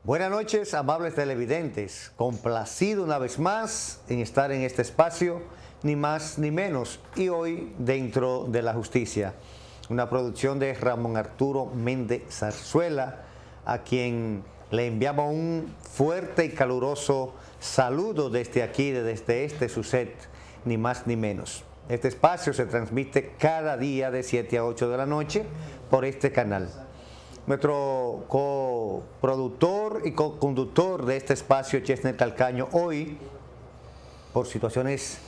Buenas noches, amables televidentes. Complacido una vez más en estar en este espacio, ni más ni menos. Y hoy, Dentro de la Justicia, una producción de Ramón Arturo Méndez Zarzuela, a quien le enviamos un fuerte y caluroso saludo desde aquí, desde este su set, ni más ni menos. Este espacio se transmite cada día de 7 a 8 de la noche por este canal. Nuestro coproductor y co-conductor de este espacio, Chesner Calcaño, hoy, por situaciones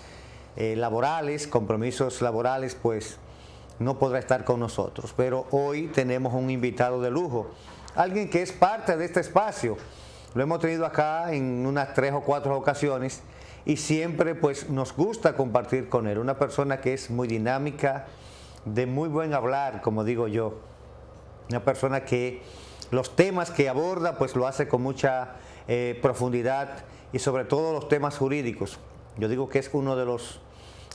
laborales, compromisos laborales, pues no podrá estar con nosotros. Pero hoy tenemos un invitado de lujo, alguien que es parte de este espacio. Lo hemos tenido acá en unas 3 o 4 ocasiones y siempre pues nos gusta compartir con él. Una persona que es muy dinámica, de muy buen hablar, como digo yo. Una persona que los temas que aborda pues lo hace con mucha profundidad y sobre todo los temas jurídicos. Yo digo que es uno de los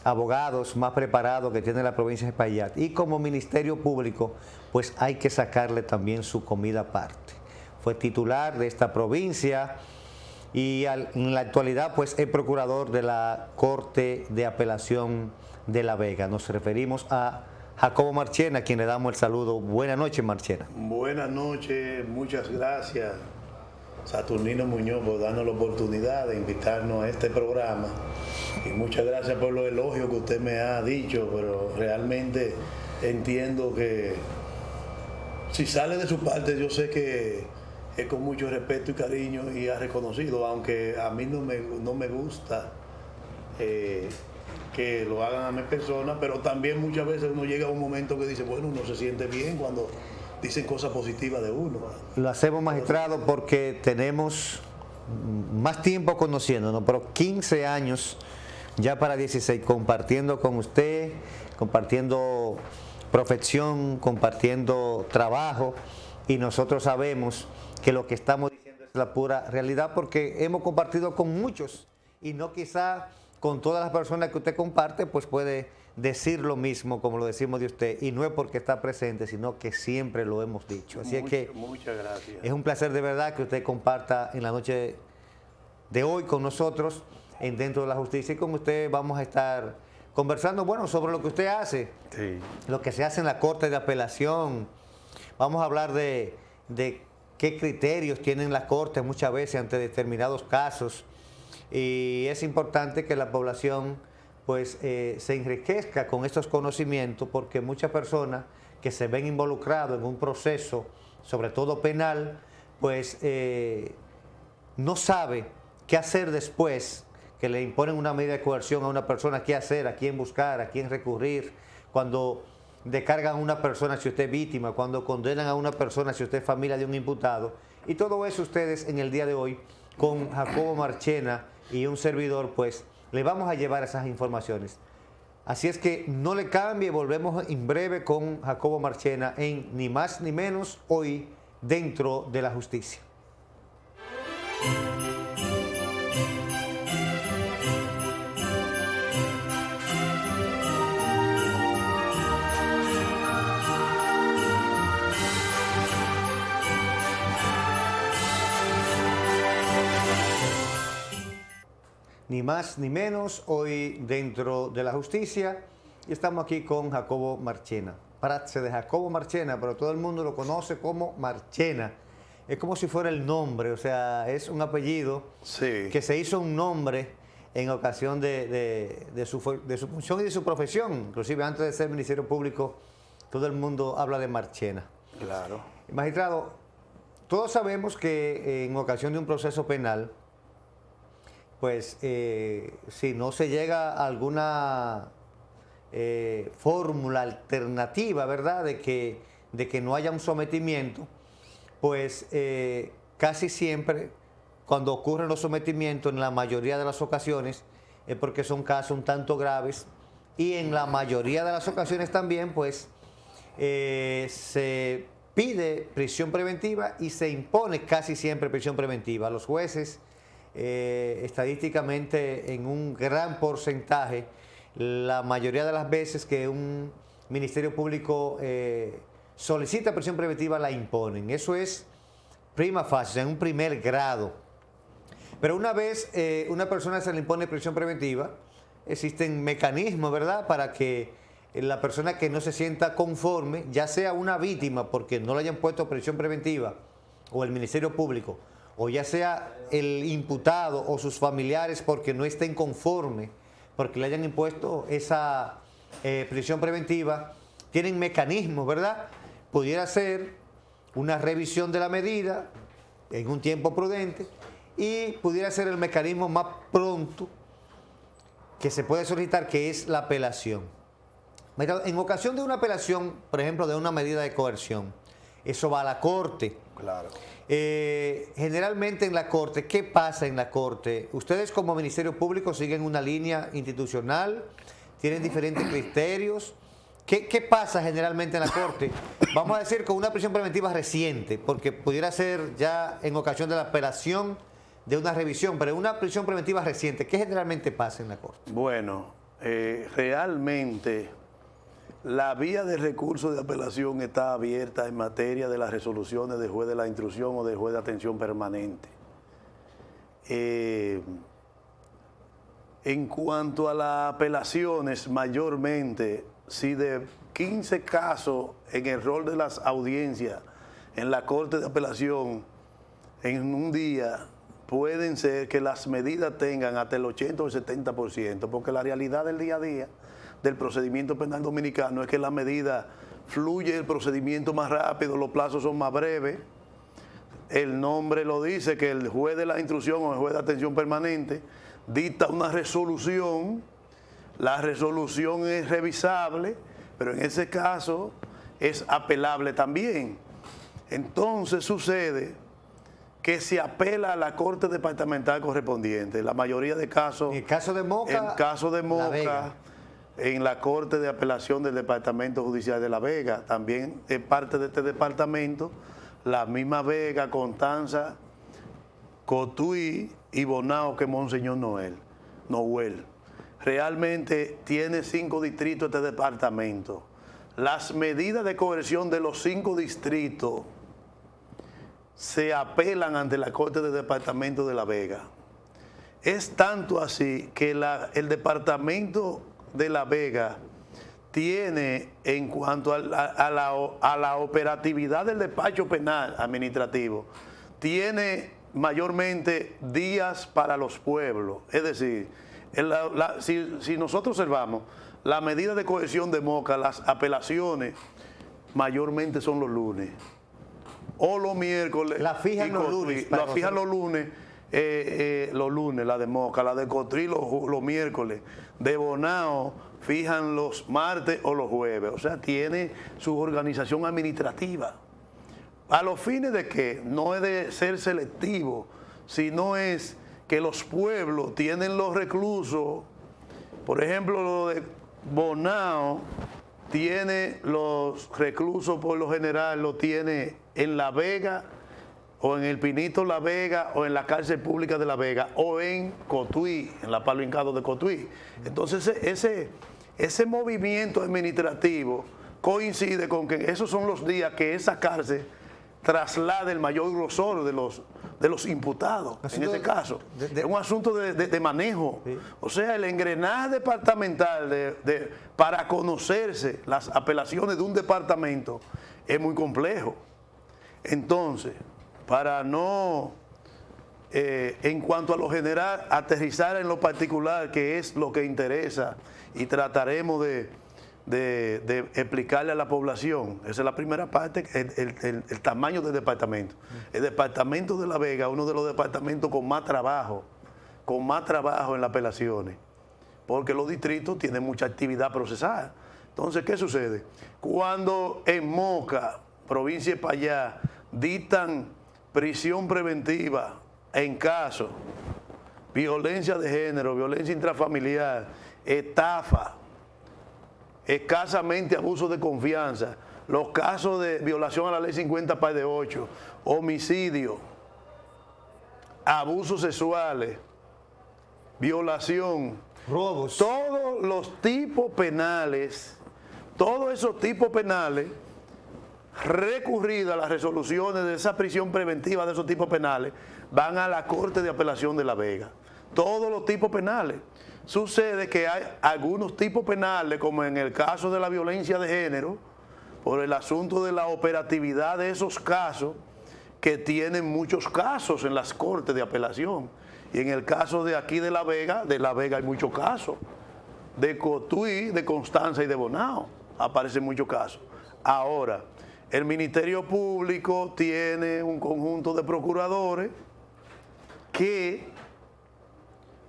abogados más preparados que tiene la provincia de Espaillat, y como Ministerio Público pues hay que sacarle también su comida aparte. Fue titular de esta provincia y en la actualidad pues es procurador de la Corte de Apelación de La Vega. Nos referimos a Jacobo Marchena, a quien le damos el saludo. Buenas noches, Marchena. Buenas noches, muchas gracias, Saturnino Muñoz, por darnos la oportunidad de invitarnos a este programa. Y muchas gracias por los elogios que usted me ha dicho, pero realmente entiendo que si sale de su parte, yo sé que es con mucho respeto y cariño y ha reconocido, aunque a mí no me gusta que lo hagan a mi persona, pero también muchas veces uno llega a un momento que dice, bueno, uno se siente bien cuando dicen cosas positivas de uno. Lo hacemos, magistrado, porque tenemos más tiempo conociéndonos, pero 15 años, ya para 16, compartiendo con usted, compartiendo profesión, compartiendo trabajo, y nosotros sabemos que lo que estamos diciendo es la pura realidad, porque hemos compartido con muchos, y no quizá con todas las personas que usted comparte, pues puede decir lo mismo como lo decimos de usted, y no es porque está presente, sino que siempre lo hemos dicho. Así es que muchas gracias. Es un placer de verdad que usted comparta en la noche de hoy con nosotros en Dentro de la Justicia, y con usted vamos a estar conversando, bueno, sobre lo que usted hace, Sí. Lo que se hace en la Corte de Apelación. Vamos a hablar de qué criterios tienen las Cortes muchas veces ante determinados casos. Y es importante que la población pues se enriquezca con estos conocimientos, porque muchas personas que se ven involucradas en un proceso, sobre todo penal, pues no sabe qué hacer después que le imponen una medida de coerción a una persona, qué hacer, a quién buscar, a quién recurrir, cuando descargan a una persona si usted es víctima, cuando condenan a una persona si usted es familia de un imputado. Y todo eso ustedes en el día de hoy, con Jacobo Marchena y un servidor, pues le vamos a llevar esas informaciones. Así es que no le cambie, volvemos en breve con Jacobo Marchena en Ni Más Ni Menos, hoy Dentro de la Justicia. Ni más ni menos, hoy Dentro de la Justicia, y estamos aquí con Jacobo Marchena. Parece de Jacobo Marchena, pero todo el mundo lo conoce como Marchena. Es como si fuera el nombre, o sea, es un apellido Sí. que se hizo un nombre en ocasión de su función y de su profesión. Inclusive antes de ser Ministerio Público, todo el mundo habla de Marchena. Claro. Magistrado, todos sabemos que en ocasión de un proceso penal, pues si no se llega a alguna fórmula alternativa, ¿verdad?, de que no haya un sometimiento, pues casi siempre cuando ocurren los sometimientos, en la mayoría de las ocasiones, es porque son casos un tanto graves, y en la mayoría de las ocasiones también pues se pide prisión preventiva y se impone casi siempre prisión preventiva. Los jueces estadísticamente en un gran porcentaje, la mayoría de las veces que un Ministerio Público solicita prisión preventiva la imponen. Eso es prima facie, en un primer grado. Pero una vez una persona se le impone prisión preventiva, existen mecanismos, ¿verdad?, para que la persona que no se sienta conforme, ya sea una víctima porque no le hayan puesto prisión preventiva, o el Ministerio Público, o ya sea el imputado o sus familiares porque no estén conformes, porque le hayan impuesto esa prisión preventiva, tienen mecanismos, ¿verdad? Pudiera ser una revisión de la medida en un tiempo prudente y pudiera ser el mecanismo más pronto que se puede solicitar, que es la apelación. En ocasión de una apelación, por ejemplo, de una medida de coerción, eso va a la Corte. Claro. Generalmente en la Corte, ¿qué pasa en la Corte? Ustedes como Ministerio Público siguen una línea institucional, tienen diferentes criterios. ¿Qué pasa generalmente en la Corte? Vamos a decir con una prisión preventiva reciente, porque pudiera ser ya en ocasión de la apelación de una revisión, pero en una prisión preventiva reciente, ¿qué generalmente pasa en la Corte? Bueno, realmente la vía de recurso de apelación está abierta en materia de las resoluciones del juez de la instrucción o del juez de atención permanente. En cuanto a las apelaciones, mayormente, si de 15 casos en el rol de las audiencias en la Corte de Apelación en un día, pueden ser que las medidas tengan hasta el 80 o el 70%, porque la realidad del día a día del procedimiento penal dominicano es que la medida fluye el procedimiento más rápido, los plazos son más breves. El nombre lo dice, que el juez de la instrucción o el juez de atención permanente dicta una resolución, la resolución es revisable, pero en ese caso es apelable también. Entonces sucede que se apela a la Corte Departamental correspondiente. La mayoría de casos, en el caso de Moca, en la Corte de Apelación del Departamento Judicial de La Vega, también es parte de este departamento, la misma Vega, Constanza, Cotuí y Bonao que Monseñor Noel. Realmente tiene 5 distritos este departamento. Las medidas de coerción de los 5 distritos se apelan ante la Corte del Departamento de La Vega. Es tanto así que el Departamento de La Vega tiene, en cuanto a la operatividad del despacho penal administrativo, tiene mayormente días para los pueblos. Es decir, si nosotros observamos la medida de cohesión de Moca, las apelaciones mayormente son los lunes o los miércoles. La fijan los lunes. La fijan los lunes, la de Moca, la de Cotrí los miércoles, de Bonao fijan los martes o los jueves. O sea, tiene su organización administrativa. A los fines de que no es de ser selectivo, sino es que los pueblos tienen los reclusos. Por ejemplo, lo de Bonao tiene los reclusos, por lo general lo tiene en La Vega o en el Pinito La Vega o en la cárcel pública de La Vega o en Cotuí, en la Palo Hincado de Cotuí. Entonces ese movimiento administrativo coincide con que esos son los días que esa cárcel traslada el mayor grosor de los imputados, en ese caso. Es un asunto de manejo. Sí. O sea, el engranaje departamental para conocerse las apelaciones de un departamento es muy complejo. Entonces, para no, en cuanto a lo general, aterrizar en lo particular, que es lo que interesa, y trataremos de explicarle a la población. Esa es la primera parte, el tamaño del departamento. El departamento de La Vega es uno de los departamentos con más trabajo en las apelaciones, porque los distritos tienen mucha actividad procesal. Entonces, ¿qué sucede? Cuando en Moca, provincia de Payá, dictan prisión preventiva en caso violencia de género, violencia intrafamiliar, estafa, escasamente abuso de confianza, los casos de violación a la ley 50 par de 8, homicidio, abusos sexuales, violación, robos, todos los tipos penales, todos esos tipos penales recurridas las resoluciones de esa prisión preventiva de esos tipos penales, van a la Corte de Apelación de La Vega. Todos los tipos penales. Sucede que hay algunos tipos penales, como en el caso de la violencia de género, por el asunto de la operatividad de esos casos, que tienen muchos casos en las Cortes de Apelación. Y en el caso de aquí de La Vega hay muchos casos. De Cotuí, de Constanza y de Bonao aparecen muchos casos. Ahora, el Ministerio Público tiene un conjunto de procuradores que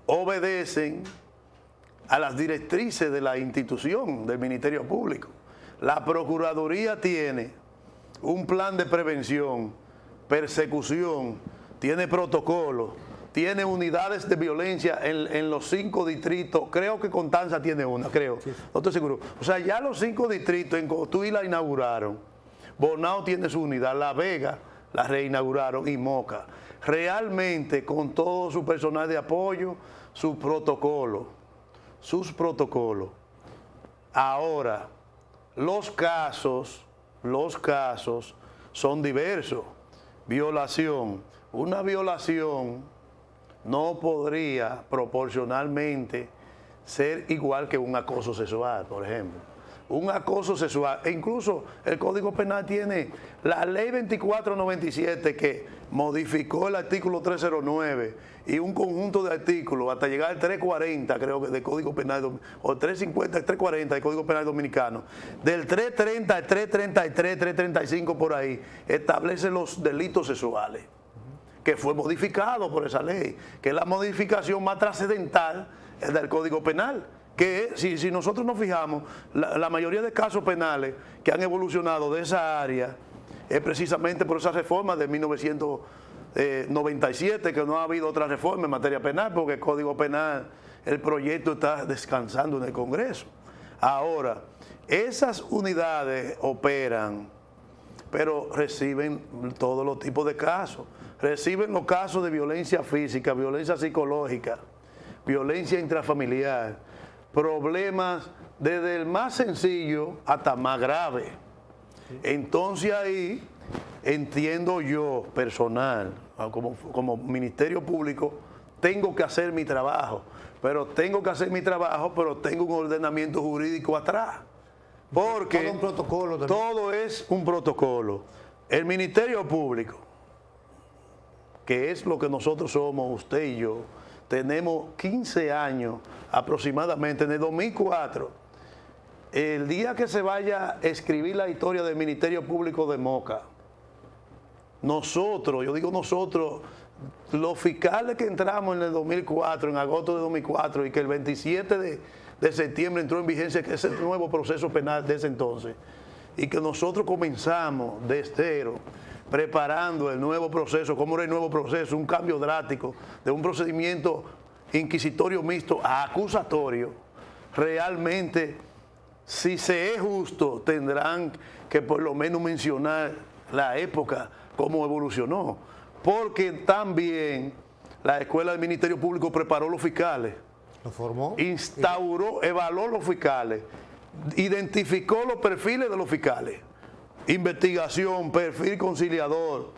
obedecen a las directrices de la institución del Ministerio Público. La Procuraduría tiene un plan de prevención, persecución, tiene protocolos, tiene unidades de violencia en los 5 distritos. Creo que Constanza tiene una, creo. Sí. No estoy seguro. O sea, ya los 5 distritos en Cotuí la inauguraron. Bonao tiene su unidad. La Vega la reinauguraron y Moca. Realmente con todo su personal de apoyo, sus protocolos. Ahora, los casos son diversos. Violación. Una violación no podría proporcionalmente ser igual que un acoso sexual, por ejemplo. Un acoso sexual, e incluso el Código Penal tiene la Ley 2497 que modificó el artículo 309 y un conjunto de artículos hasta llegar al 340, creo que del Código Penal, o 350, 340 del Código Penal Dominicano. Del 330 al 333, 335 por ahí, establece los delitos sexuales, que fue modificado por esa ley, que es la modificación más trascendental del Código Penal. Que si nosotros nos fijamos, la mayoría de casos penales que han evolucionado de esa área es precisamente por esa reforma de 1997, que no ha habido otra reforma en materia penal, porque el Código Penal, el proyecto está descansando en el Congreso. Ahora, esas unidades operan, pero reciben todos los tipos de casos. Reciben los casos de violencia física, violencia psicológica, violencia intrafamiliar, problemas desde el más sencillo hasta más grave. Entonces ahí entiendo yo, personal, como Ministerio Público, tengo que hacer mi trabajo, pero tengo un ordenamiento jurídico atrás. Porque todo un protocolo también. Todo es un protocolo. El Ministerio Público, que es lo que nosotros somos, usted y yo, tenemos 15 años aproximadamente, en el 2004, el día que se vaya a escribir la historia del Ministerio Público de Moca, nosotros, los fiscales que entramos en el 2004, en agosto de 2004, y que el 27 de septiembre entró en vigencia, que es el nuevo proceso penal de ese entonces, y que nosotros comenzamos de cero, preparando el nuevo proceso. ¿Cómo era el nuevo proceso? Un cambio drástico de un procedimiento inquisitorio mixto a acusatorio. Realmente, si se es justo, tendrán que por lo menos mencionar la época, cómo evolucionó. Porque también la Escuela del Ministerio Público preparó los fiscales. ¿Lo formó? Instauró, evaluó los fiscales, identificó los perfiles de los fiscales. Investigación, perfil conciliador,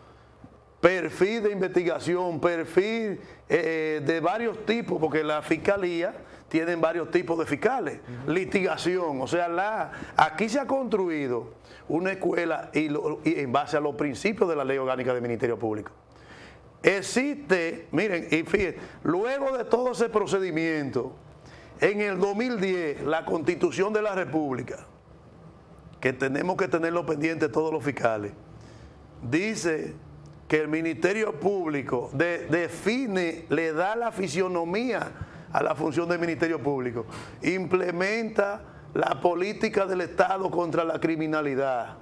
perfil de investigación, perfil de varios tipos, porque la fiscalía tiene varios tipos de fiscales. Litigación, o sea, aquí se ha construido una escuela y en base a los principios de la Ley Orgánica del Ministerio Público. Existe, miren, y fíjense, luego de todo ese procedimiento, en el 2010, la Constitución de la República, que tenemos que tenerlo pendiente todos los fiscales, dice que el Ministerio Público define, le da la fisionomía a la función del Ministerio Público, implementa la política del Estado contra la criminalidad,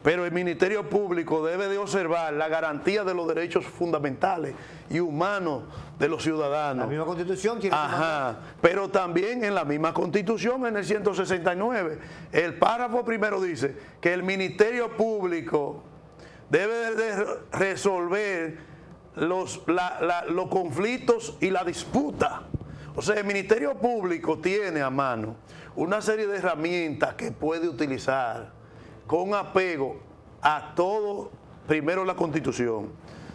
pero el Ministerio Público debe de observar la garantía de los derechos fundamentales y humanos de los ciudadanos. La misma Constitución tiene. Ajá, pero también en la misma Constitución, en el 169, el párrafo primero dice que el Ministerio Público debe de resolver los conflictos y la disputa. O sea, el Ministerio Público tiene a mano una serie de herramientas que puede utilizar con apego a todo, primero la Constitución,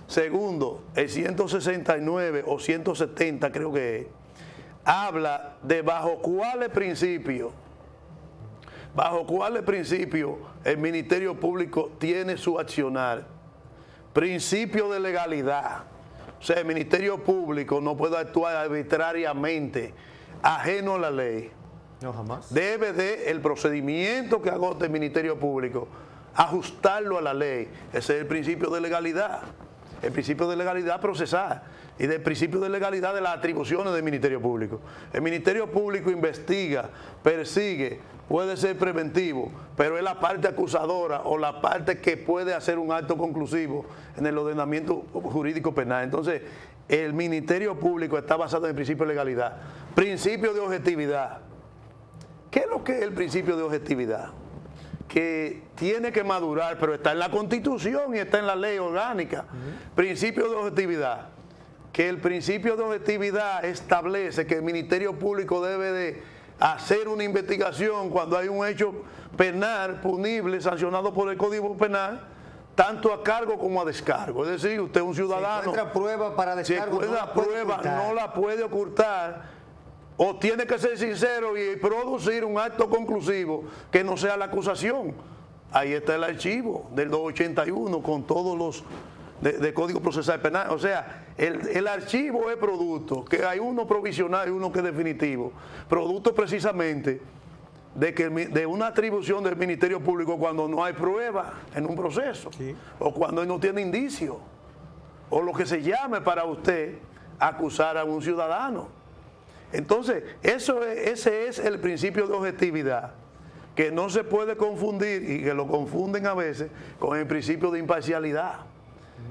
segundo, el 169 o 170 creo que es, habla de bajo cuáles principios el Ministerio Público tiene su accionar. Principio de legalidad. O sea, el Ministerio Público no puede actuar arbitrariamente, ajeno a la ley. No, jamás. Debe de el procedimiento que agote el Ministerio Público ajustarlo a la ley. Ese es el principio de legalidad. El principio de legalidad procesal y del principio de legalidad de las atribuciones del Ministerio Público. El Ministerio Público investiga, persigue, puede ser preventivo, pero es la parte acusadora o la parte que puede hacer un acto conclusivo en el ordenamiento jurídico penal. Entonces, el Ministerio Público está basado en el principio de legalidad. Principio de objetividad. ¿Qué es lo que es el principio de objetividad? Que tiene que madurar, pero está en la Constitución y está en la ley orgánica. Principio de objetividad. Que el principio de objetividad establece que el Ministerio Público debe de hacer una investigación cuando hay un hecho penal punible sancionado por el Código Penal, tanto a cargo como a descargo. Es decir, usted es un ciudadano. Si encuentra prueba para descargo, si encuentra prueba, no la puede ocultar. O tiene que ser sincero y producir un acto conclusivo que no sea la acusación. Ahí está el archivo del 281 con todos los de Código Procesal Penal. O sea, el archivo es producto, que hay uno provisional y uno que es definitivo. Producto precisamente de una atribución del Ministerio Público cuando no hay prueba en un proceso, sí, o cuando no tiene indicio, o lo que se llame para usted acusar a un ciudadano. Entonces, ese es el principio de objetividad, que no se puede confundir y que lo confunden a veces con el principio de imparcialidad,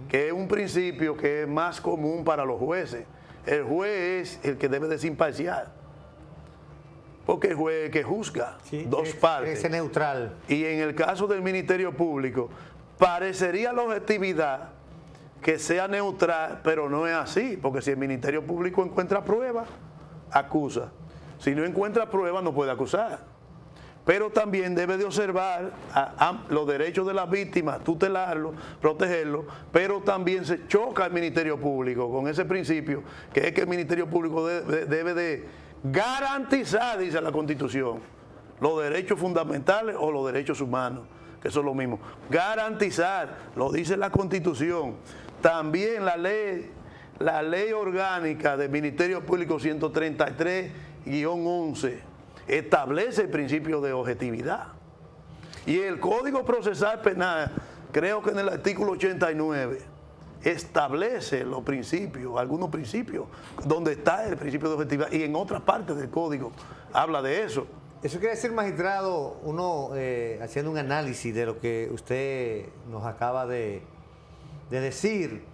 que es un principio que es más común para los jueces. El juez es el que debe de ser imparcial, porque el juez es el que juzga, sí, dos partes. Es neutral. Y en el caso del Ministerio Público, parecería la objetividad que sea neutral, pero no es así, porque si el Ministerio Público encuentra pruebas, acusa. Si no encuentra pruebas, no puede acusar. Pero también debe de observar los derechos de las víctimas, tutelarlos, protegerlos, pero también se choca el Ministerio Público con ese principio, que es que el Ministerio Público debe de garantizar, dice la Constitución, los derechos fundamentales o los derechos humanos, que eso es lo mismo. Garantizar, lo dice la Constitución. También la ley orgánica del Ministerio Público 133-11 establece el principio de objetividad. Y el Código Procesal Penal, creo que en el artículo 89, establece los principios, algunos principios, donde está el principio de objetividad, y en otras partes del Código habla de eso. Eso quiere decir, magistrado, uno haciendo un análisis de lo que usted nos acaba de decir,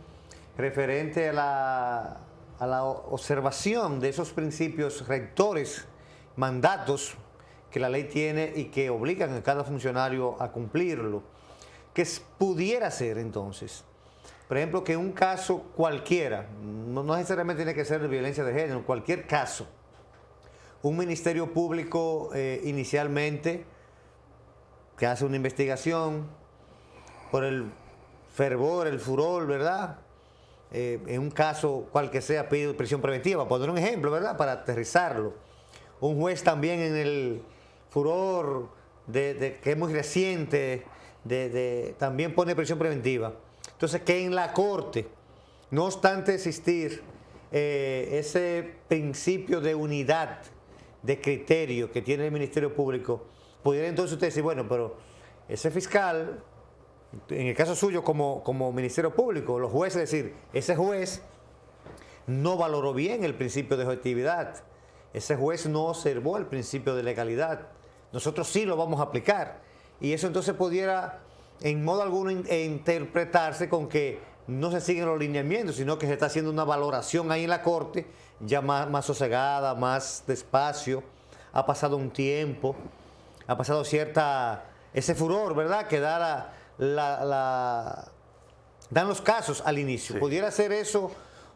referente a la observación de esos principios rectores, mandatos que la ley tiene y que obligan a cada funcionario a cumplirlo, que pudiera ser entonces, por ejemplo, que en un caso cualquiera, no necesariamente tiene que ser de violencia de género, en cualquier caso, un Ministerio Público inicialmente que hace una investigación por el fervor, el furor, ¿verdad? En un caso cual que sea, pide prisión preventiva, por poner un ejemplo, ¿verdad? Para aterrizarlo. Un juez también en el furor que es muy reciente, también pone prisión preventiva. Entonces, que en la Corte, no obstante existir ese principio de unidad de criterio que tiene el Ministerio Público, pudiera entonces usted decir, bueno, pero ese fiscal, en el caso suyo como Ministerio Público, los jueces, es decir, ese juez no valoró bien el principio de objetividad, ese juez no observó el principio de legalidad, nosotros sí lo vamos a aplicar, y eso entonces pudiera en modo alguno interpretarse con que no se siguen los lineamientos, sino que se está haciendo una valoración ahí en la Corte, ya más sosegada, más despacio, ha pasado un tiempo, ha pasado ese furor, ¿verdad?, que dan los casos al inicio. Sí. Pudiera ser eso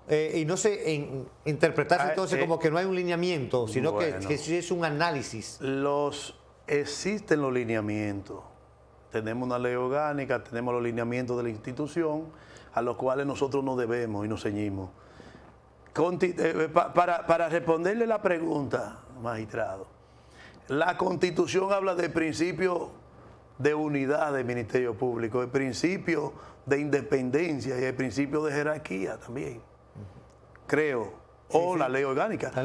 y no se interpretarse entonces como que no hay un lineamiento, sino que sí es un análisis. Existen los lineamientos, tenemos una ley orgánica, tenemos los lineamientos de la institución a los cuales nosotros nos debemos y nos ceñimos. Para responderle la pregunta, magistrado, la Constitución habla del principio de unidad del Ministerio Público, el principio de independencia y el principio de jerarquía también, creo. O sí. La ley orgánica. La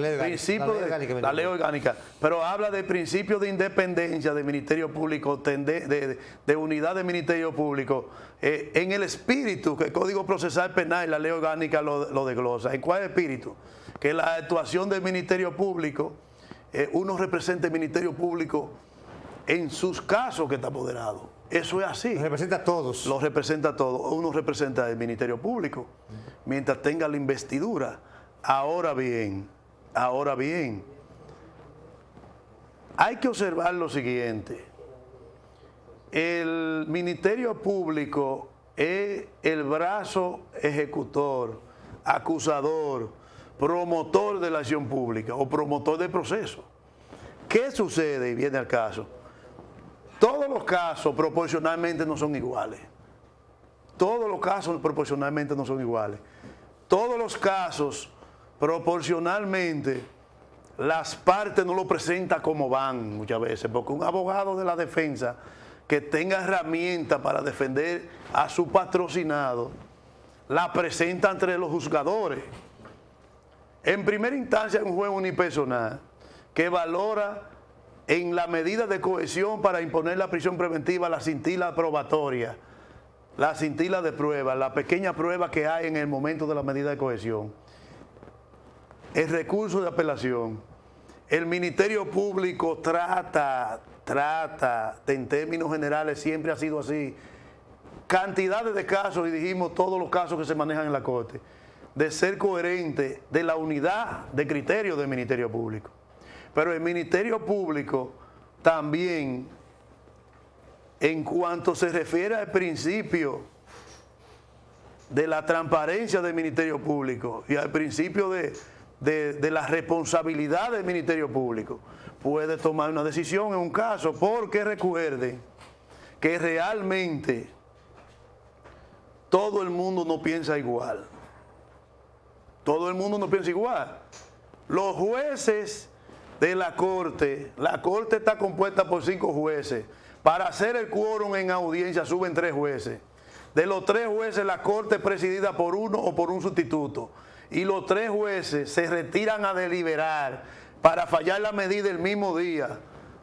ley orgánica. Pero habla del principio de independencia del Ministerio Público, de unidad del Ministerio Público, en el espíritu que el Código Procesal Penal y la ley orgánica lo desglosa. ¿En cuál espíritu? Que la actuación del Ministerio Público, uno representa el Ministerio Público en sus casos que está apoderado. Eso es así. Los representa a todos. Los representa a todos. Uno representa al Ministerio Público mientras tenga la investidura. Ahora bien, hay que observar lo siguiente. El Ministerio Público es el brazo ejecutor, acusador, promotor de la acción pública o promotor del proceso. ¿Qué sucede? Y viene al caso. Todos los casos proporcionalmente no son iguales. Todos los casos proporcionalmente no son iguales. Todos los casos proporcionalmente las partes no lo presentan como van muchas veces, porque un abogado de la defensa que tenga herramientas para defender a su patrocinado la presenta entre los juzgadores. En primera instancia, un juez unipersonal que valora en la medida de cohesión para imponer la prisión preventiva la cintila probatoria, la cintila de prueba, la pequeña prueba que hay en el momento de la medida de cohesión. El recurso de apelación, el Ministerio Público trata, en términos generales siempre ha sido así, cantidades de casos, y dijimos todos los casos que se manejan en la Corte, de ser coherente de la unidad de criterio del Ministerio Público. Pero el Ministerio Público también, en cuanto se refiere al principio de la transparencia del Ministerio Público y al principio de la responsabilidad del Ministerio Público, puede tomar una decisión en un caso, porque recuerden que realmente todo el mundo no piensa igual. Todo el mundo no piensa igual. Los jueces de la Corte está compuesta por 5 jueces. Para hacer el quórum en audiencia suben 3 jueces. De los 3 jueces, la Corte es presidida por uno o por un sustituto. Y los 3 jueces se retiran a deliberar para fallar la medida el mismo día,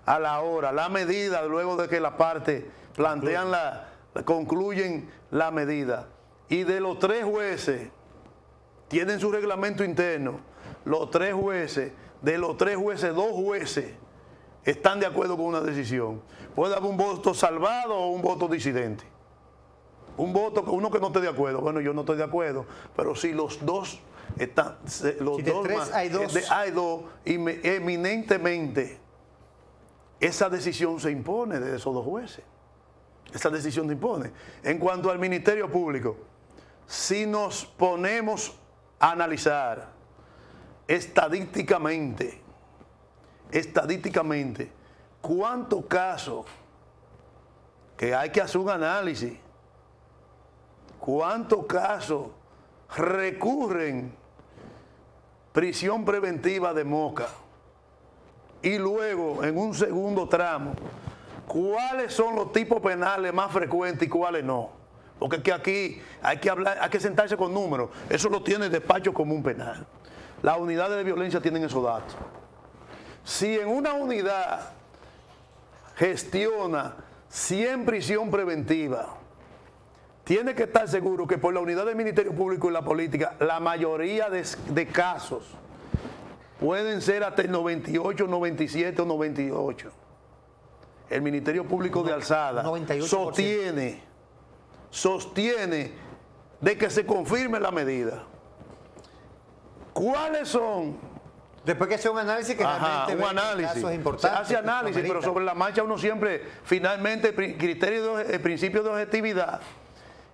a la hora. La medida, luego de que la parte plantean concluyen la medida. Y de los 3 jueces, tienen su reglamento interno, los 3 jueces, de los 3 jueces, 2 jueces están de acuerdo con una decisión. Puede haber un voto salvado o un voto disidente. Un voto, uno que no esté de acuerdo. Bueno, yo no estoy de acuerdo, pero si los dos están, los si dos, más, hay dos, eminentemente, esa decisión se impone de esos 2 jueces. Esa decisión se impone. En cuanto al Ministerio Público, si nos ponemos a analizar estadísticamente, cuántos casos, que hay que hacer un análisis, cuántos casos recurren prisión preventiva de Moca y luego en un segundo tramo, cuáles son los tipos penales más frecuentes y cuáles no. Porque es que aquí hay que sentarse con números. Eso lo tiene el despacho común penal. Las unidades de violencia tienen esos datos. Si en una unidad gestiona 100 prisión preventiva, tiene que estar seguro que por la unidad del Ministerio Público y la política, la mayoría de casos pueden ser hasta el 98, 97 o 98. El Ministerio Público de Alzada sostiene de que se confirme la medida. ¿Cuáles son? Después que hace un análisis que realmente un análisis. Casos importantes, se hace análisis, pero sobre la marcha uno siempre, finalmente, el principio de objetividad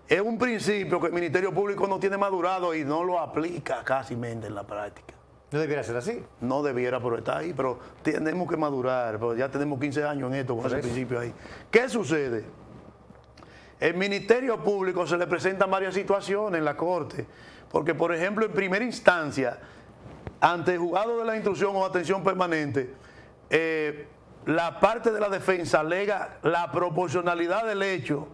es un principio que el Ministerio Público no tiene madurado y no lo aplica casi en la práctica. ¿No debiera ser así? No debiera, pero está ahí, pero tenemos que madurar, porque ya tenemos 15 años en esto con ese principio ahí. ¿Qué sucede? El Ministerio Público se le presentan varias situaciones en la Corte, porque por ejemplo en primera instancia, ante el juzgado de la instrucción o atención permanente, la parte de la defensa alega la proporcionalidad del hecho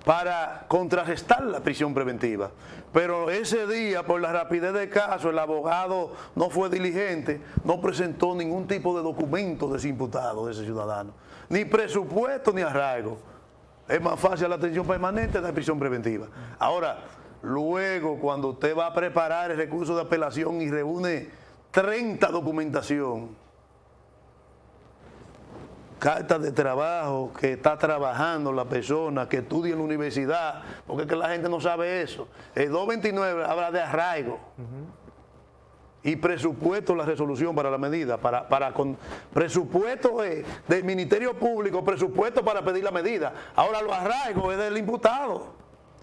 para contrarrestar la prisión preventiva. Pero ese día, por la rapidez del caso, el abogado no fue diligente, no presentó ningún tipo de documento de ese imputado, de ese ciudadano, ni presupuesto ni arraigo. Es más fácil la atención permanente de la prisión preventiva. Ahora, luego, cuando usted va a preparar el recurso de apelación y reúne 30 documentación, cartas de trabajo que está trabajando la persona, que estudia en la universidad, porque es que la gente no sabe eso. El 229 habla de arraigo y presupuesto, la resolución para la medida, con presupuesto del Ministerio Público, presupuesto para pedir la medida. Ahora los arraigos es del imputado,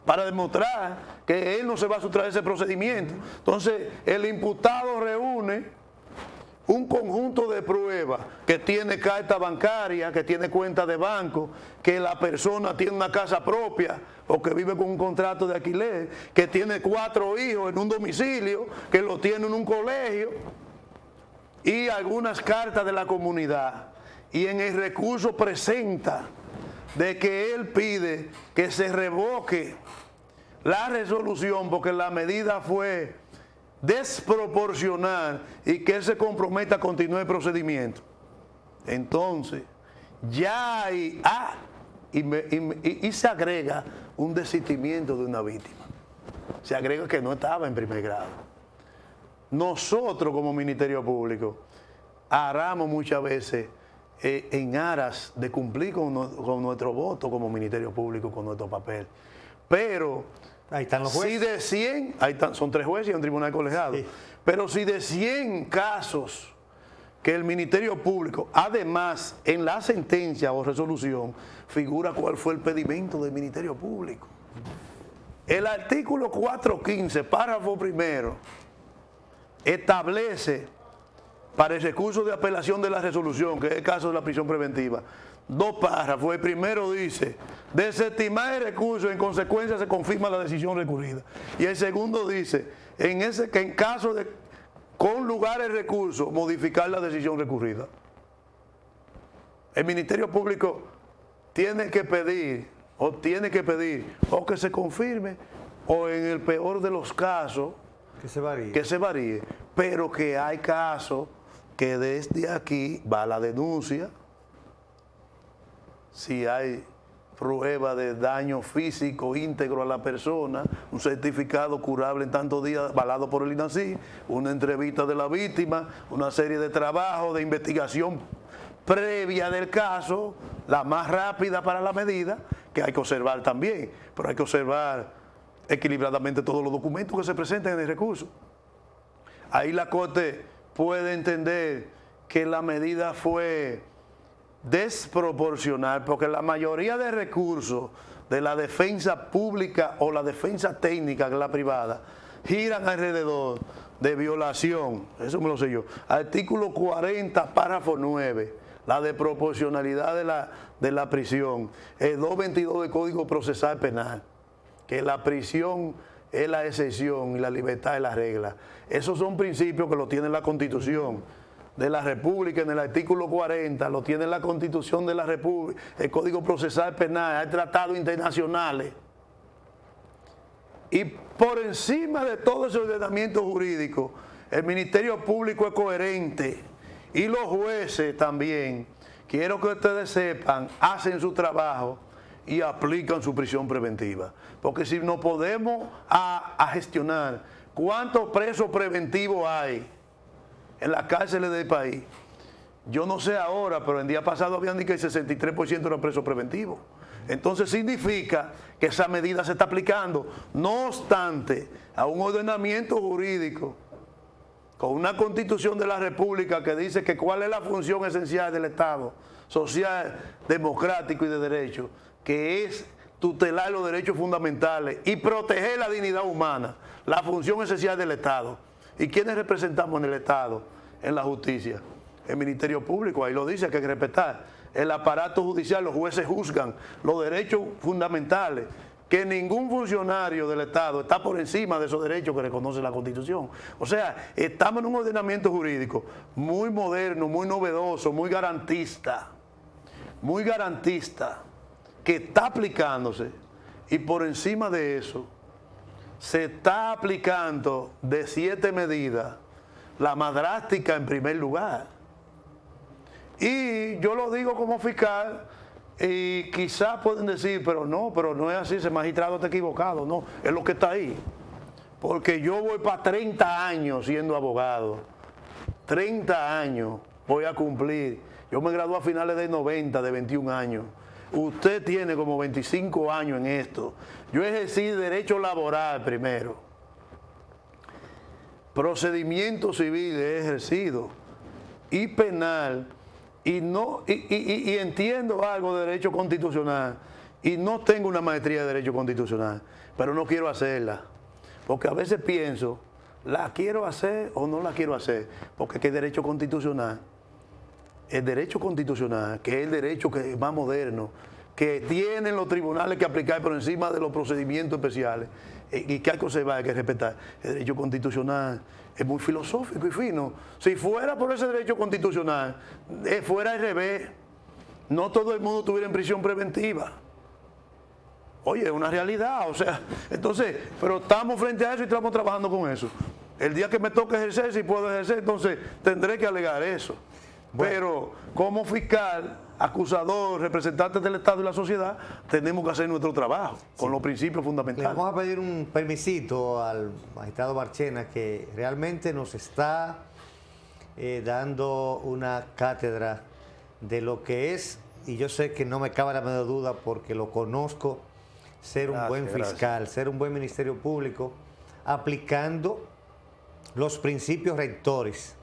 para demostrar que él no se va a sustraer ese procedimiento. Entonces el imputado reúne un conjunto de pruebas, que tiene carta bancaria, que tiene cuenta de banco, que la persona tiene una casa propia o que vive con un contrato de alquiler, que tiene 4 hijos en un domicilio, que lo tiene en un colegio, y algunas cartas de la comunidad. Y en el recurso presenta de que él pide que se revoque la resolución porque la medida fue desproporcional y que él se comprometa a continuar el procedimiento. Entonces, ya hay, y se agrega un desistimiento de una víctima. Se agrega que no estaba en primer grado. Nosotros como Ministerio Público haramos muchas veces en aras de cumplir con nuestro voto como Ministerio Público, con nuestro papel. Pero ahí están los jueces. Si de 100, son 3 jueces y un tribunal colegiado, sí. Pero si de 100 casos que el Ministerio Público, además en la sentencia o resolución, figura cuál fue el pedimento del Ministerio Público. El artículo 415, párrafo primero, establece para el recurso de apelación de la resolución, que es el caso de la prisión preventiva, 2 párrafos. El primero dice: desestimar el recurso, en consecuencia se confirma la decisión recurrida. Y el segundo dice: que en caso de con lugar el recurso, modificar la decisión recurrida. El Ministerio Público tiene que pedir o que se confirme, o en el peor de los casos que se varíe, pero que hay casos que desde aquí va la denuncia. Si hay prueba de daño físico íntegro a la persona, un certificado curable en tantos días avalado por el INACIR, una entrevista de la víctima, una serie de trabajos de investigación previa del caso, la más rápida para la medida, que hay que observar también, pero hay que observar equilibradamente todos los documentos que se presenten en el recurso. Ahí la Corte puede entender que la medida fue desproporcional, porque la mayoría de recursos de la defensa pública o la defensa técnica, que es la privada, giran alrededor de violación, eso me lo sé yo, artículo 40, párrafo 9, la desproporcionalidad de la prisión, el 222 del Código Procesal Penal, que la prisión es la excepción y la libertad es la regla. Esos son principios que lo tiene la Constitución de la República en el artículo 40, lo tiene la Constitución de la República, el Código Procesal Penal, hay tratados internacionales. Y por encima de todo ese ordenamiento jurídico, el Ministerio Público es coherente y los jueces también, quiero que ustedes sepan, hacen su trabajo y aplican su prisión preventiva. Porque si no podemos a gestionar cuántos presos preventivos hay en las cárceles del país, yo no sé ahora, pero el día pasado habían dicho que el 63% eran presos preventivos. Entonces significa que esa medida se está aplicando, no obstante a un ordenamiento jurídico con una Constitución de la República que dice que cuál es la función esencial del Estado social, democrático y de derecho, que es tutelar los derechos fundamentales y proteger la dignidad humana, la función esencial del Estado. ¿Y quiénes representamos en el Estado, en la justicia? El Ministerio Público, ahí lo dice, que hay que respetar. el aparato judicial, los jueces juzgan los derechos fundamentales, que ningún funcionario del Estado está por encima de esos derechos que reconoce la Constitución. O sea, estamos en un ordenamiento jurídico muy moderno, muy novedoso, muy garantista, que está aplicándose, y por encima de eso se está aplicando de 7 medidas, la más drástica en primer lugar. Y yo lo digo como fiscal, y quizás pueden decir, pero no es así, ese magistrado está equivocado. No, es lo que está ahí. Porque yo voy para 30 años siendo abogado. 30 años voy a cumplir. Yo me gradué a finales de 90, de 21 años. Usted tiene como 25 años en esto. Yo ejercí derecho laboral primero. Procedimiento civil he ejercido. Y penal. Y entiendo algo de derecho constitucional. Y no tengo una maestría de derecho constitucional. Pero no quiero hacerla. Porque a veces pienso, ¿la quiero hacer o no la quiero hacer? Porque es que el derecho constitucional, que es el derecho que es más moderno, que tienen los tribunales que aplicar por encima de los procedimientos especiales, y que hay que observar, hay que respetar. El derecho constitucional es muy filosófico y fino. Si fuera por ese derecho constitucional, fuera al revés, no todo el mundo estuviera en prisión preventiva. Oye, es una realidad, o sea, entonces, pero estamos frente a eso y estamos trabajando con eso. El día que me toque ejercer, si puedo ejercer, entonces tendré que alegar eso. Bueno. Pero como fiscal, acusador, representante del Estado y la sociedad, tenemos que hacer nuestro trabajo con los principios fundamentales. Le vamos a pedir un permisito al magistrado Marchena, que realmente nos está dando una cátedra de lo que es, y yo sé que no me cabe la menor duda porque lo conozco, ser un buen fiscal, ser un buen ministerio público, aplicando los principios rectores,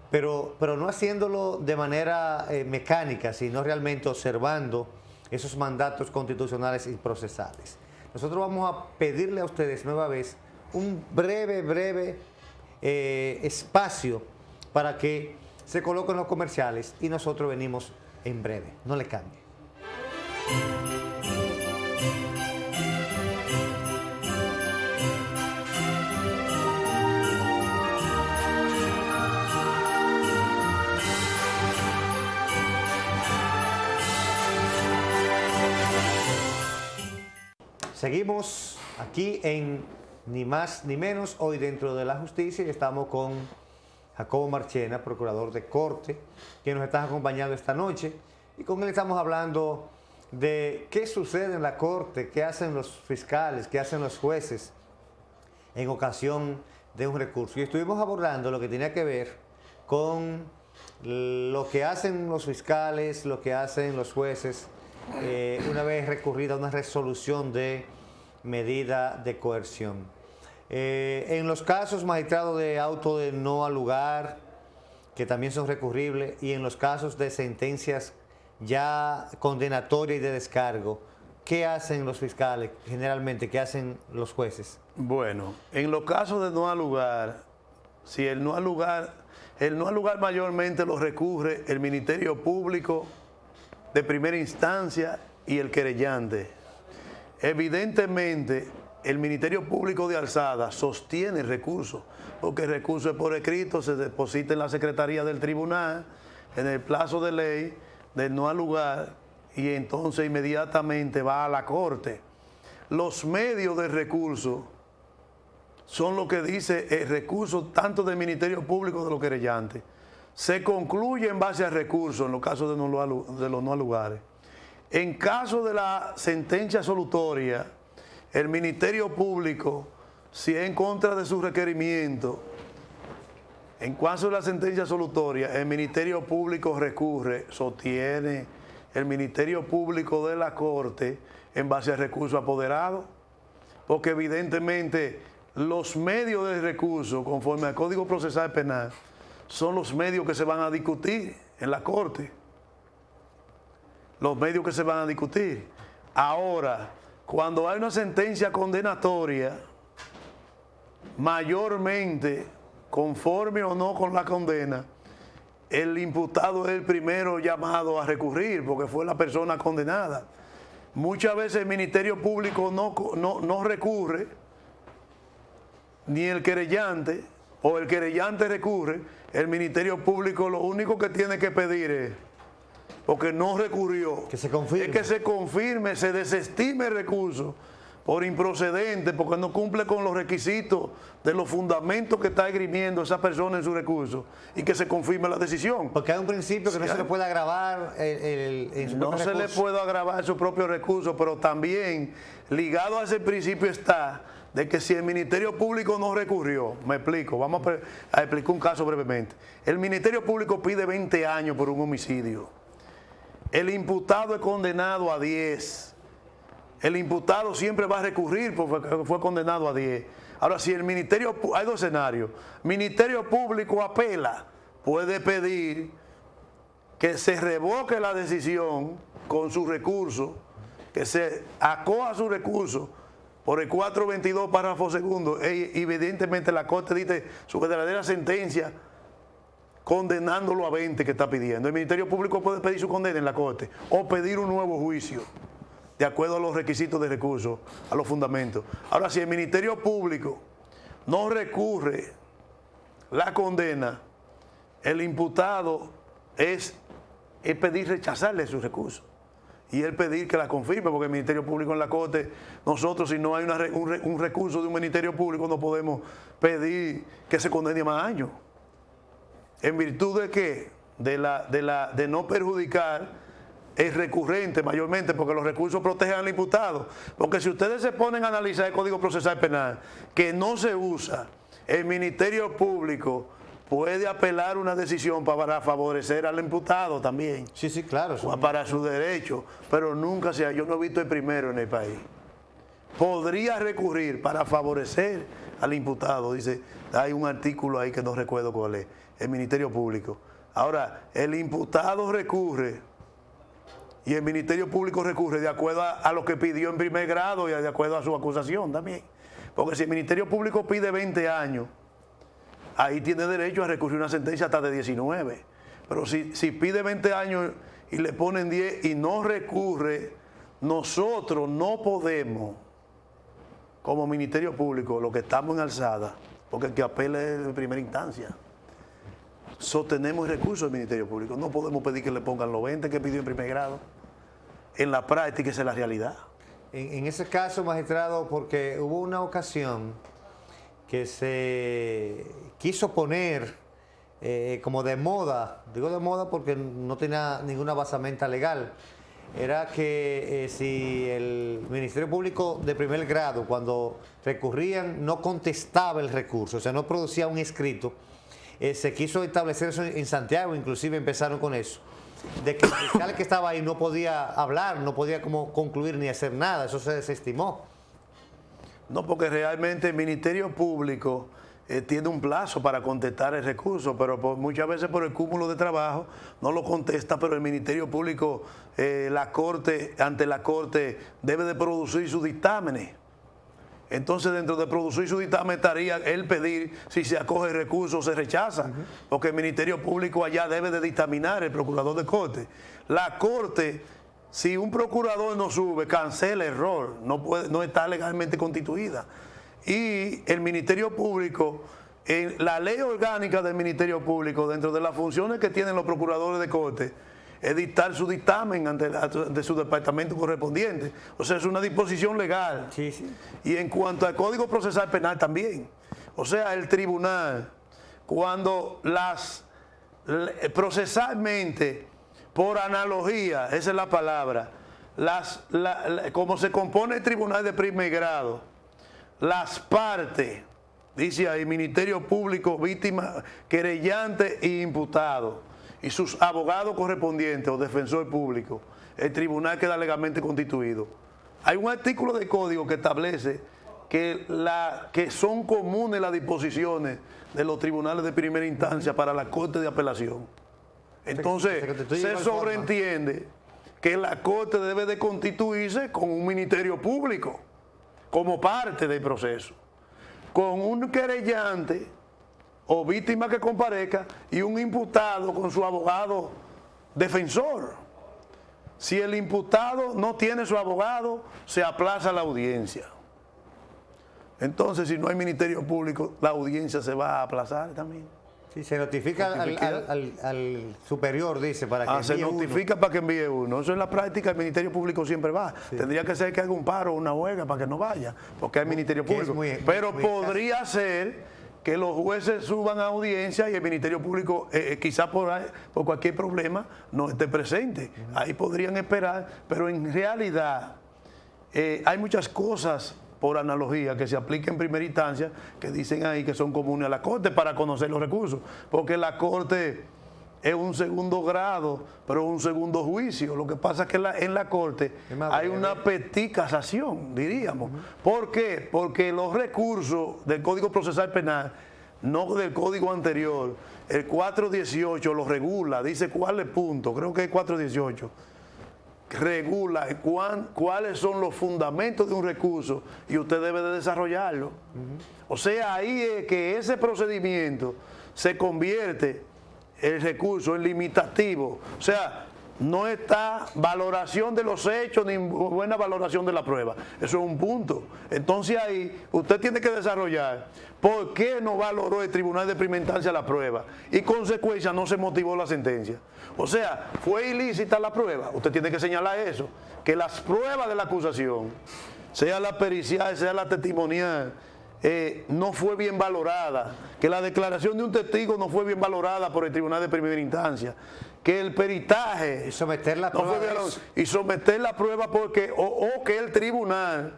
pero no haciéndolo de manera mecánica, sino realmente observando esos mandatos constitucionales y procesales. Nosotros vamos a pedirle a ustedes nueva vez un breve espacio para que se coloquen los comerciales y nosotros venimos en breve. No le cambie. Seguimos aquí en Ni Más Ni Menos, hoy dentro de la justicia, y estamos con Jacobo Marchena, procurador de corte, que nos está acompañando esta noche, y con él estamos hablando de qué sucede en la corte, qué hacen los fiscales, qué hacen los jueces en ocasión de un recurso. Y estuvimos abordando lo que tenía que ver con lo que hacen los fiscales, lo que hacen los jueces, una vez recurrida a una resolución de medida de coerción. En los casos, magistrado, de auto de no al lugar, que también son recurribles, y en los casos de sentencias ya condenatorias y de descargo, ¿qué hacen los fiscales generalmente? ¿Qué hacen los jueces? Bueno, en los casos de no al lugar, si el no al lugar mayormente lo recurre el Ministerio Público de primera instancia y el querellante. Evidentemente, el Ministerio Público de alzada sostiene el recurso, porque el recurso es por escrito, se deposita en la Secretaría del Tribunal, en el plazo de ley, del no al lugar, y entonces inmediatamente va a la Corte. Los medios de recurso son lo que dice el recurso tanto del Ministerio Público como de los querellantes. Se concluye en base al recurso en los casos de los no lugares. En caso de la sentencia absolutoria, el Ministerio Público, si es en contra de su requerimiento, en caso de la sentencia absolutoria, el Ministerio Público recurre, sostiene el Ministerio Público de la Corte en base al recurso apoderado, porque evidentemente los medios de recurso, conforme al Código Procesal Penal, son los medios que se van a discutir en la Corte. Los medios que se van a discutir. Ahora, cuando hay una sentencia condenatoria, mayormente, conforme o no con la condena, el imputado es el primero llamado a recurrir porque fue la persona condenada. Muchas veces el Ministerio Público no recurre, ni el querellante, o el querellante recurre. El Ministerio Público lo único que tiene que pedir es, porque no recurrió, que se confirme. es que se confirme, se desestime el recurso por improcedente, porque no cumple con los requisitos de los fundamentos que está esgrimiendo esa persona en su recurso, y que se confirme la decisión. Porque hay un principio que no se le puede agravar en su No propio se le recurso. puede agravar su propio recurso, pero también ligado a ese principio está de que si el Ministerio Público no recurrió, me explico, vamos a explicar un caso brevemente. El Ministerio Público pide 20 años por un homicidio. El imputado es condenado a 10. El imputado siempre va a recurrir porque fue condenado a 10. Ahora, si el Ministerio, hay dos escenarios. Ministerio Público apela, puede pedir que se revoque la decisión con su recurso, que se acoja su recurso por el 422 párrafo segundo. Evidentemente la Corte dice su verdadera sentencia condenándolo a 20 que está pidiendo. El Ministerio Público puede pedir su condena en la Corte o pedir un nuevo juicio de acuerdo a los requisitos de recurso, a los fundamentos. Ahora, si el Ministerio Público no recurre la condena, el imputado es pedir rechazarle su recurso y él pedir que la confirme, porque el Ministerio Público en la Corte, nosotros si no hay un recurso de un Ministerio Público no podemos pedir que se condene más años. ¿En virtud de qué? De no perjudicar el recurrente mayormente, porque los recursos protegen al imputado. Porque si ustedes se ponen a analizar el Código Procesal Penal, que no se usa, el Ministerio Público puede apelar una decisión para favorecer al imputado también. Sí, sí, claro. Para su derecho, pero nunca sea, yo no he visto el primero en el país. Podría recurrir para favorecer al imputado, dice, hay un artículo ahí que no recuerdo cuál es, el Ministerio Público. Ahora, el imputado recurre y el Ministerio Público recurre de acuerdo a lo que pidió en primer grado y de acuerdo a su acusación también. Porque si el Ministerio Público pide 20 años, ahí tiene derecho a recurrir una sentencia hasta de 19. Pero si pide 20 años y le ponen 10 y no recurre, nosotros no podemos, como Ministerio Público, lo que estamos en alzada, porque el que apela es de primera instancia, sostenemos el recurso del Ministerio Público. No podemos pedir que le pongan los 20 que pidió en primer grado. En la práctica esa es la realidad. En ese caso, magistrado, porque hubo una ocasión que se quiso poner como de moda, digo de moda porque no tenía ninguna basamenta legal, era que si el Ministerio Público de primer grado, cuando recurrían, no contestaba el recurso, o sea, no producía un escrito, se quiso establecer eso en Santiago, inclusive empezaron con eso, de que el fiscal que estaba ahí no podía hablar, no podía como concluir ni hacer nada, eso se desestimó. No, porque realmente el Ministerio Público tiene un plazo para contestar el recurso, pero muchas veces por el cúmulo de trabajo no lo contesta, pero el Ministerio Público, ante la Corte, debe de producir sus dictámenes. Entonces, dentro de producir su dictamen estaría el pedir si se acoge el recurso o se rechaza, porque el Ministerio Público allá debe de dictaminar, el procurador de Corte. La Corte, si un procurador no sube, cancela el error, no está legalmente constituida. Y el Ministerio Público, en la ley orgánica del Ministerio Público, dentro de las funciones que tienen los procuradores de Corte, es dictar su dictamen ante su departamento correspondiente. O sea, es una disposición legal. Sí, sí. Y en cuanto al Código Procesal Penal también. O sea, el tribunal, cuando procesalmente, por analogía, esa es la palabra, como se compone el tribunal de primer grado, las partes, dice ahí, Ministerio Público, víctima, querellante e imputado, y sus abogados correspondientes o defensor público, el tribunal queda legalmente constituido. Hay un artículo del código que establece que son comunes las disposiciones de los tribunales de primera instancia para la Corte de Apelación. Entonces, se sobreentiende que la Corte debe de constituirse con un Ministerio Público como parte del proceso, con un querellante o víctima que comparezca y un imputado con su abogado defensor. Si el imputado no tiene su abogado, se aplaza la audiencia. Entonces, si no hay Ministerio Público, la audiencia se va a aplazar también. Sí, se notifica al superior, dice, para que se notifica para que envíe uno. Eso en la práctica el Ministerio Público siempre va. Sí. Tendría que ser que haga un paro o una huelga para que no vaya, porque hay Ministerio Público. Pero podría ser que los jueces suban a audiencia y el Ministerio Público, quizá por cualquier problema, no esté presente. Ahí podrían esperar, pero en realidad hay muchas cosas por analogía que se aplica en primera instancia, que dicen ahí que son comunes a la Corte para conocer los recursos, porque la Corte es un segundo grado, pero un segundo juicio. Lo que pasa es que en la Corte hay una petit casación, diríamos. ¿Por qué? Porque los recursos del Código Procesal Penal, no del Código anterior, el 418 lo regula, dice cuál es el punto, creo que es 418, regula cuáles son los fundamentos de un recurso y usted debe de desarrollarlo. O sea, ahí es que ese procedimiento se convierte el recurso en limitativo. O sea, no está valoración de los hechos ni buena valoración de la prueba. Eso es un punto. Entonces ahí usted tiene que desarrollar por qué no valoró el Tribunal de Primera Instancia la prueba y consecuencia no se motivó la sentencia. O sea, fue ilícita la prueba. Usted tiene que señalar eso, que las pruebas de la acusación, sea la pericial, sea la testimonial, no fue bien valorada, que la declaración de un testigo no fue bien valorada por el Tribunal de Primera Instancia, que el peritaje y someter la prueba, y someter la prueba porque o que el tribunal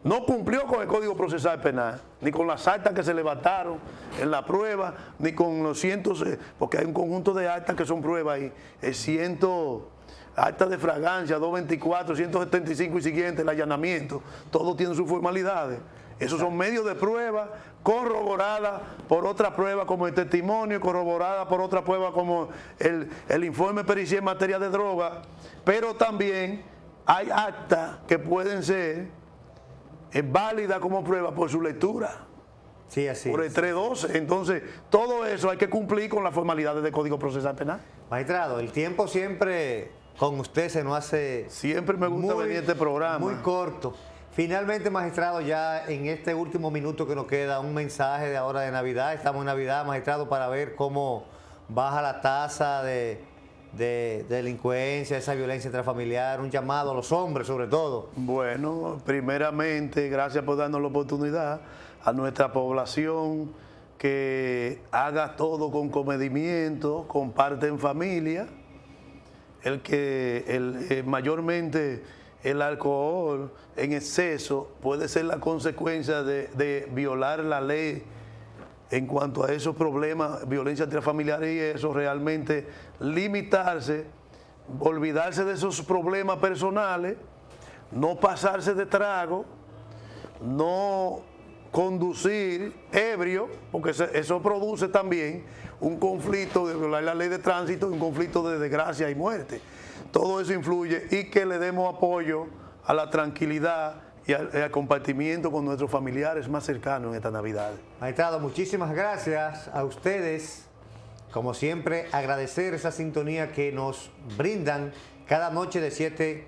no cumplió con el Código Procesal Penal, ni con las actas que se levantaron en la prueba, ni con los cientos, porque hay un conjunto de actas que son pruebas ahí, actas de fragancia, 224, 175 y siguientes, el allanamiento, todos tienen sus formalidades. Esos son medios de prueba corroboradas por otra prueba como el testimonio, corroborada por otra prueba como el informe pericial en materia de droga, pero también hay actas que pueden ser válidas como prueba por su lectura. Sí, así por el 312. Entonces, todo eso hay que cumplir con las formalidades del Código Procesal Penal. Magistrado, el tiempo siempre con usted se nos hace... Siempre me gusta venir a este programa. Muy corto. Finalmente, magistrado, ya en este último minuto que nos queda, un mensaje de ahora de Navidad. Estamos en Navidad, magistrado, para ver cómo baja la tasa de delincuencia, esa violencia intrafamiliar, un llamado a los hombres sobre todo. Bueno, primeramente, gracias por darnos la oportunidad a nuestra población que haga todo con comedimiento, comparte en familia, mayormente el alcohol en exceso puede ser la consecuencia de violar la ley en cuanto a esos problemas, violencia intrafamiliar y eso, realmente limitarse, olvidarse de esos problemas personales, no pasarse de trago, no conducir ebrio, porque eso produce también un conflicto de violar la ley de tránsito, un conflicto de desgracia y muerte. Todo eso influye y que le demos apoyo a la tranquilidad y al compartimiento con nuestros familiares más cercanos en esta Navidad. Magistrado, muchísimas gracias a ustedes. Como siempre, agradecer esa sintonía que nos brindan cada noche de 7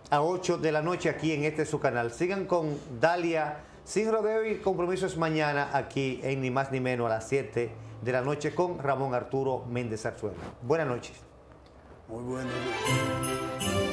a 8 de la noche aquí en este su canal. Sigan con Dalia Sin Rodeo y compromisos mañana aquí en Ni Más Ni Menos a las 7 de la noche con Ramón Arturo Méndez Arzuela. Buenas noches. Muy buenas noches.